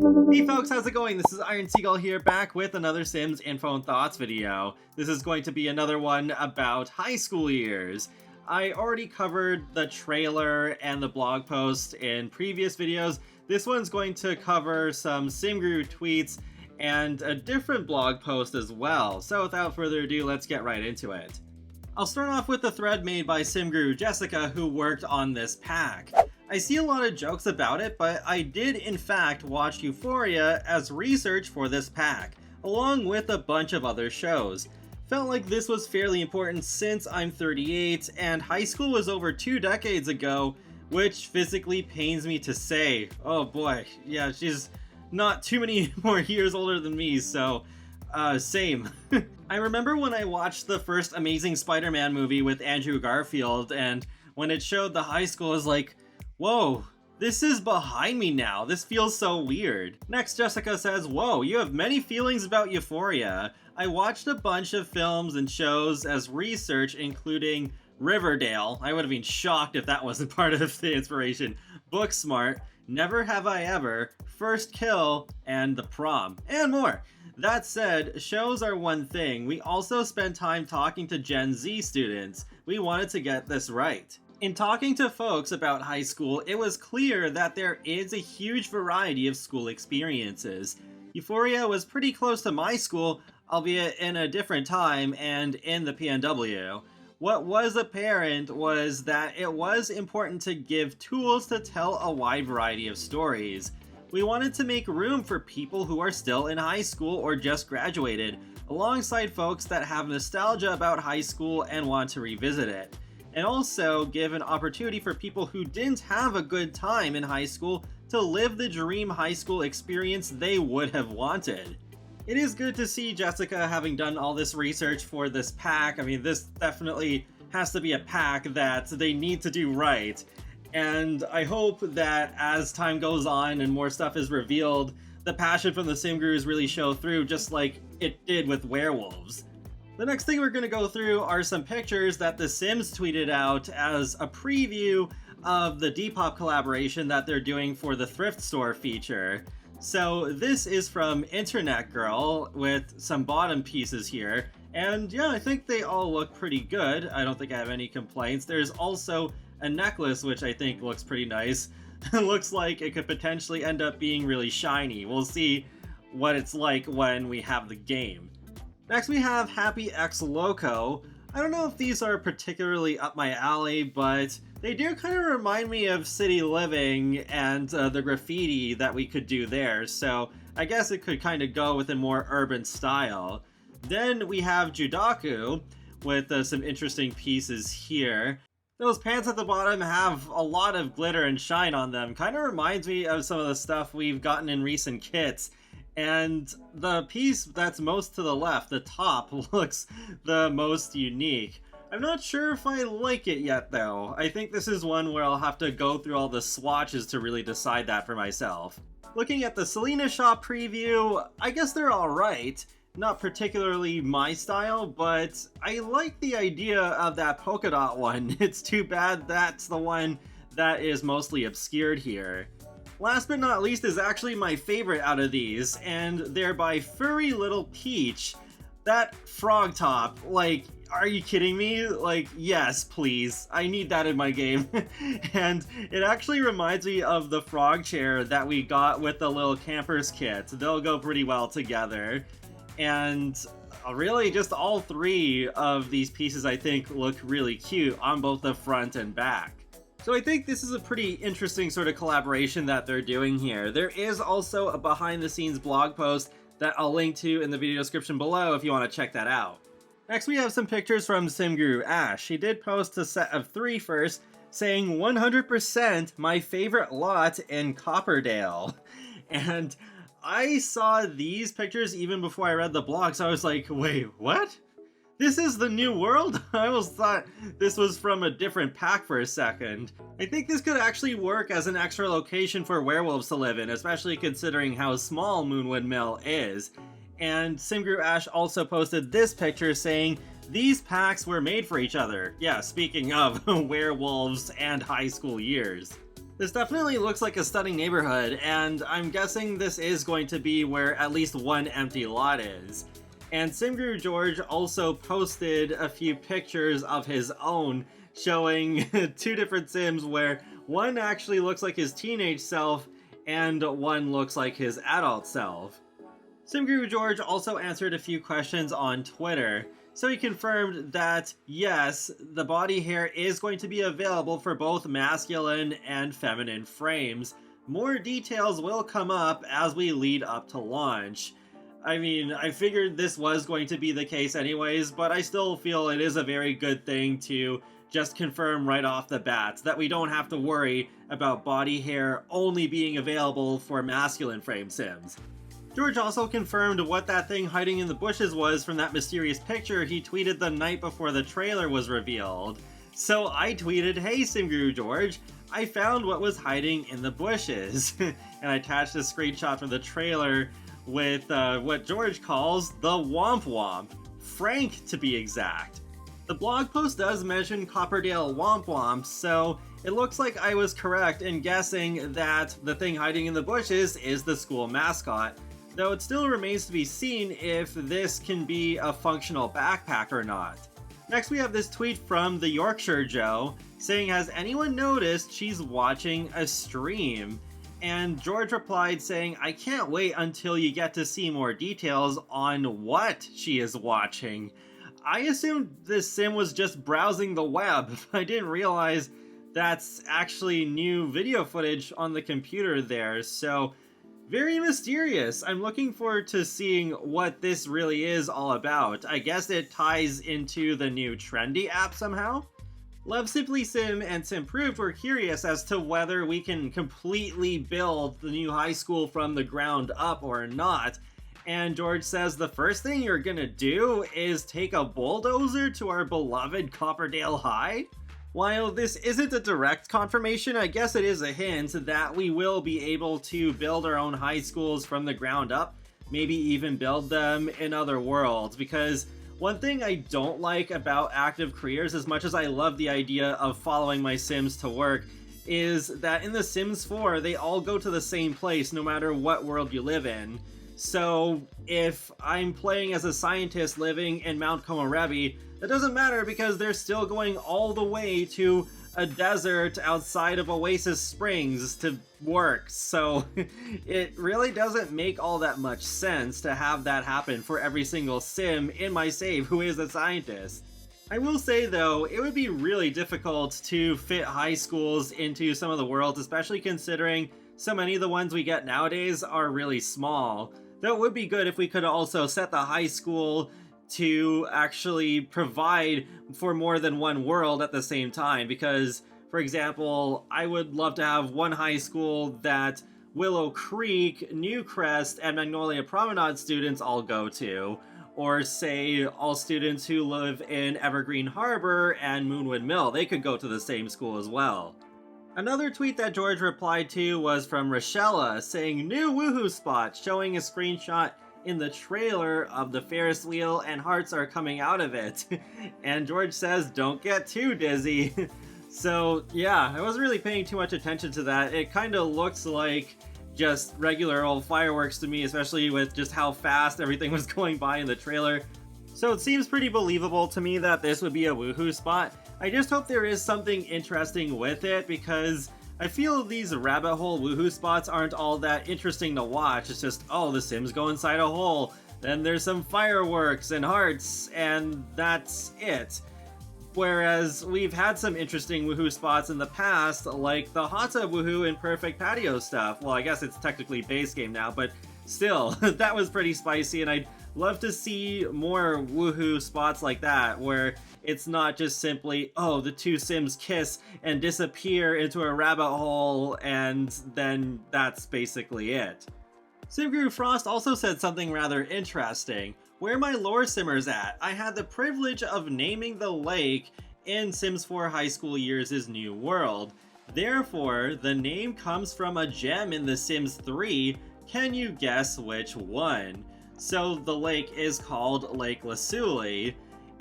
Hey folks, how's it going? This is Iron Seagull here, back with another Sims Info and Thoughts video. This is going to be another one about high school years. I already covered the trailer and the blog post in previous videos. This one's going to cover some SimGuru tweets and a different blog post as well. So without further ado, let's get right into it. I'll start off with a thread made by SimGuru Jessica, who worked on this pack. I see a lot of jokes about it, but I did in fact watch Euphoria as research for this pack, along with a bunch of other shows. Felt like this was fairly important since I'm 38 and high school was over 2 decades ago, which physically pains me to say. Oh boy, yeah, she's not too many more years older than me, so same. I remember when I watched the first Amazing Spider-Man movie with Andrew Garfield, and when it showed the high school, I was like, whoa, this is behind me now. This feels so weird. Next, Jessica says, whoa, you have many feelings about Euphoria. I watched a bunch of films and shows as research, including Riverdale. I would have been shocked if that wasn't part of the inspiration. Booksmart, Never Have I Ever, First Kill, and The Prom, and more. That said, shows are one thing. We also spend time talking to Gen Z students. We wanted to get this right. In talking to folks about high school, it was clear that there is a huge variety of school experiences. Euphoria was pretty close to my school, albeit in a different time and in the PNW. What was apparent was that it was important to give tools to tell a wide variety of stories. We wanted to make room for people who are still in high school or just graduated, alongside folks that have nostalgia about high school and want to revisit it. And also give an opportunity for people who didn't have a good time in high school to live the dream high school experience they would have wanted. It is good to see Jessica having done all this research for this pack. I mean, this definitely has to be a pack that they need to do right. And I hope that as time goes on and more stuff is revealed, the passion from the SimGurus really show through, just like it did with werewolves. The next thing we're going to go through are some pictures that The Sims tweeted out as a preview of the Depop collaboration that they're doing for the Thrift Store feature. So this is from Internet Girl with some bottom pieces here. And yeah, I think they all look pretty good. I don't think I have any complaints. There's also a necklace, which I think looks pretty nice. It looks like it could potentially end up being really shiny. We'll see what it's like when we have the game. Next we have Happy X Loco. I don't know if these are particularly up my alley, but they do kind of remind me of City Living and the graffiti that we could do there, so I guess it could kind of go with a more urban style. Then we have Judaku with some interesting pieces here. Those pants at the bottom have a lot of glitter and shine on them. Kind of reminds me of some of the stuff we've gotten in recent kits. And the piece that's most to the left, the top, looks the most unique. I'm not sure if I like it yet though. I think this is one where I'll have to go through all the swatches to really decide that for myself. Looking at the Selena Shop preview, I guess they're alright. Not particularly my style, but I like the idea of that polka dot one. It's too bad that's the one that is mostly obscured here. Last but not least is actually my favorite out of these, and they're by Furry Little Peach. That frog top, like, are you kidding me? Like, yes, please. I need that in my game. And it actually reminds me of the frog chair that we got with the little campers kit. They'll go pretty well together. And really, just all three of these pieces I think look really cute on both the front and back. So I think this is a pretty interesting sort of collaboration that they're doing here. There is also a behind the scenes blog post that I'll link to in the video description below if you want to check that out. Next we have some pictures from SimGuru Ash. She did post a set of 3 first, saying 100% my favorite lot in Copperdale. And I saw these pictures even before I read the blog, so I was like, wait, what? This is the new world? I almost thought this was from a different pack for a second. I think this could actually work as an extra location for werewolves to live in, especially considering how small Moonwood Mill is. And SimGuru Ash also posted this picture saying, these packs were made for each other. Yeah, speaking of werewolves and high school years. This definitely looks like a stunning neighborhood, and I'm guessing this is going to be where at least one empty lot is. And SimGuru George also posted a few pictures of his own showing two different Sims where one actually looks like his teenage self and one looks like his adult self. SimGuru George also answered a few questions on Twitter, so he confirmed that yes, the body hair is going to be available for both masculine and feminine frames. More details will come up as we lead up to launch. I mean, I figured this was going to be the case anyways, but I still feel it is a very good thing to just confirm right off the bat that we don't have to worry about body hair only being available for masculine frame Sims. George also confirmed what that thing hiding in the bushes was from that mysterious picture he tweeted the night before the trailer was revealed. So I tweeted, "Hey SimGuru George, I found what was hiding in the bushes," and I attached a screenshot from the trailer with what George calls the Womp Womp, Frank to be exact. The blog post does mention Copperdale Womp Womp, so it looks like I was correct in guessing that the thing hiding in the bushes is the school mascot, though it still remains to be seen if this can be a functional backpack or not. Next we have this tweet from the Yorkshire Joe saying, "Has anyone noticed she's watching a stream?" And George replied saying, "I can't wait until you get to see more details on what she is watching." I assumed this sim was just browsing the web. I didn't realize that's actually new video footage on the computer there, so very mysterious. I'm looking forward to seeing what this really is all about. I guess it ties into the new trendy app somehow? Love Simply Sim and Simproved were curious as to whether we can completely build the new high school from the ground up or not. And George says the first thing you're gonna do is take a bulldozer to our beloved Copperdale High? While this isn't a direct confirmation, I guess it is a hint that we will be able to build our own high schools from the ground up, maybe even build them in other worlds, because one thing I don't like about active careers, as much as I love the idea of following my Sims to work, is that in The Sims 4, they all go to the same place no matter what world you live in. So if I'm playing as a scientist living in Mount Komorebi, that doesn't matter because they're still going all the way to a desert outside of Oasis Springs to work. So it really doesn't make all that much sense to have that happen for every single sim in my save who is a scientist. I will say though, it would be really difficult to fit high schools into some of the worlds, especially considering so many of the ones we get nowadays are really small. Though it would be good if we could also set the high school to actually provide for more than one world at the same time, because, for example, I would love to have one high school that Willow Creek, Newcrest, and Magnolia Promenade students all go to, or say all students who live in Evergreen Harbor and Moonwood Mill, they could go to the same school as well. Another tweet that George replied to was from Rochella saying, "New woohoo spot," showing a screenshot in the trailer of the Ferris wheel and hearts are coming out of it. And George says, "Don't get too dizzy." So yeah, I wasn't really paying too much attention to that. It kind of looks like just regular old fireworks to me, especially with just how fast everything was going by in the trailer. So it seems pretty believable to me that this would be a woohoo spot. I just hope there is something interesting with it, because I feel these rabbit hole woohoo spots aren't all that interesting to watch. It's just, oh, the Sims go inside a hole, then there's some fireworks and hearts, and that's it. Whereas we've had some interesting woohoo spots in the past, like the hot tub woohoo and perfect patio stuff. Well, I guess it's technically base game now, but still, that was pretty spicy, and I'd love to see more woohoo spots like that, where it's not just simply, oh, the two Sims kiss and disappear into a rabbit hole, and then that's basically it. SimGuru Frost also said something rather interesting. "Where my lore simmers at? I had the privilege of naming the lake in Sims 4 High School Years' new world. Therefore, the name comes from a gem in The Sims 3. Can you guess which one?" So the lake is called Lake Lasuli,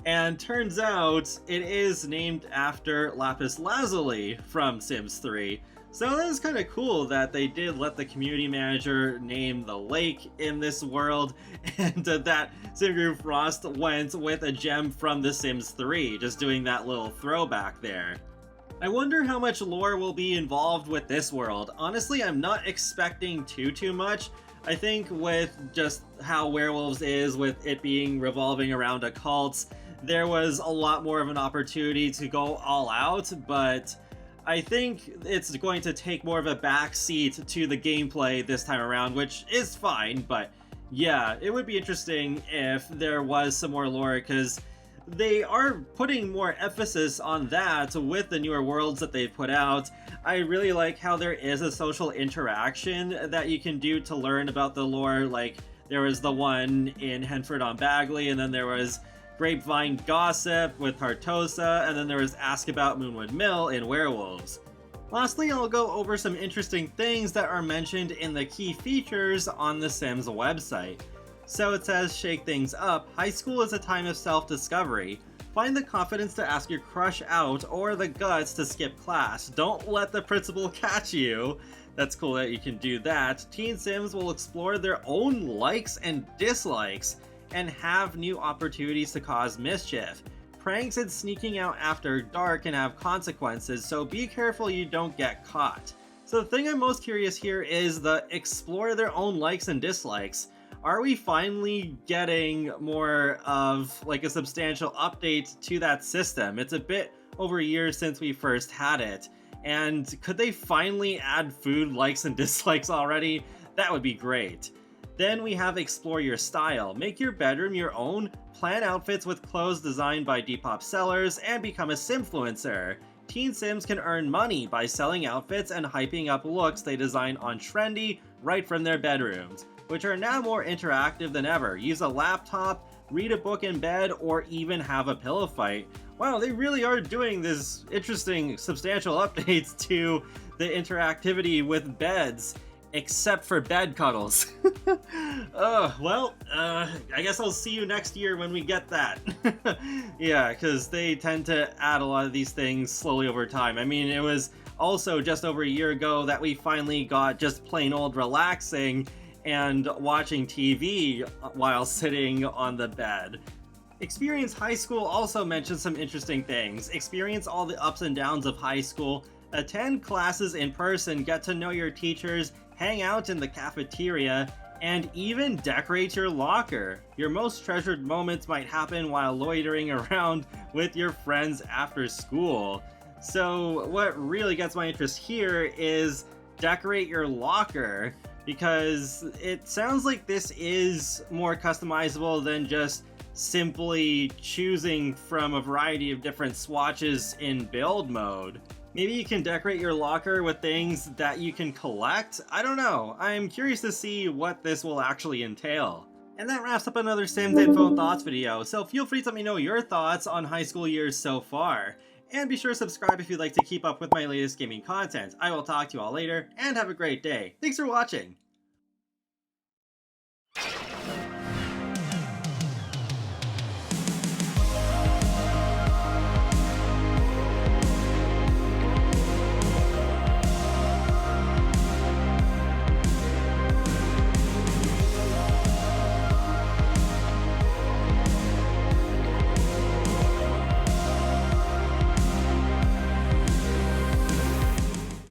and turns out it is named after Lapis Lazuli from Sims 3. So that is kind of cool that they did let the community manager name the lake in this world, and that Sim Frost went with a gem from The Sims 3, just doing that little throwback there. I wonder how much lore will be involved with this world. Honestly, I'm not expecting too much. I think with just how Werewolves is, with it being revolving around occults, there was a lot more of an opportunity to go all out, but I think it's going to take more of a backseat to the gameplay this time around, which is fine, but yeah, it would be interesting if there was some more lore, because they are putting more emphasis on that with the newer worlds that they've put out. I really like how there is a social interaction that you can do to learn about the lore. Like, there was the one in Henford-on-Bagley, and then there was Grapevine Gossip with Tartosa, and then there was Ask About Moonwood Mill in Werewolves. Lastly, I'll go over some interesting things that are mentioned in the key features on the Sims website. So it says, shake things up, high school is a time of self-discovery. Find the confidence to ask your crush out or the guts to skip class. Don't let the principal catch you. That's cool that you can do that. Teen Sims will explore their own likes and dislikes and have new opportunities to cause mischief. Pranks and sneaking out after dark can have consequences, so be careful you don't get caught. So the thing I'm most curious here is the explore their own likes and dislikes. Are we finally getting more of like a substantial update to that system? It's a bit over a year since we first had it, and could they finally add food likes and dislikes already? That would be great. Then we have Explore Your Style. Make your bedroom your own, plan outfits with clothes designed by Depop sellers, and become a Simfluencer. Teen Sims can earn money by selling outfits and hyping up looks they design on Trendy right from their bedrooms, which are now more interactive than ever. Use a laptop, read a book in bed, or even have a pillow fight. Wow, they really are doing this interesting, substantial updates to the interactivity with beds. Except for bed cuddles. I guess I'll see you next year when we get that. Yeah, because they tend to add a lot of these things slowly over time. I mean, it was also just over a year ago that we finally got just plain old relaxing and watching TV while sitting on the bed. Experience High School also mentions some interesting things. Experience all the ups and downs of high school, attend classes in person, get to know your teachers, hang out in the cafeteria, and even decorate your locker. Your most treasured moments might happen while loitering around with your friends after school. So what really gets my interest here is decorate your locker, because it sounds like this is more customizable than just simply choosing from a variety of different swatches in build mode. Maybe you can decorate your locker with things that you can collect? I don't know. I'm curious to see what this will actually entail. And that wraps up another Sims Info and Thoughts video, so feel free to let me know your thoughts on high school years so far. And be sure to subscribe if you'd like to keep up with my latest gaming content. I will talk to you all later, and have a great day. Thanks for watching!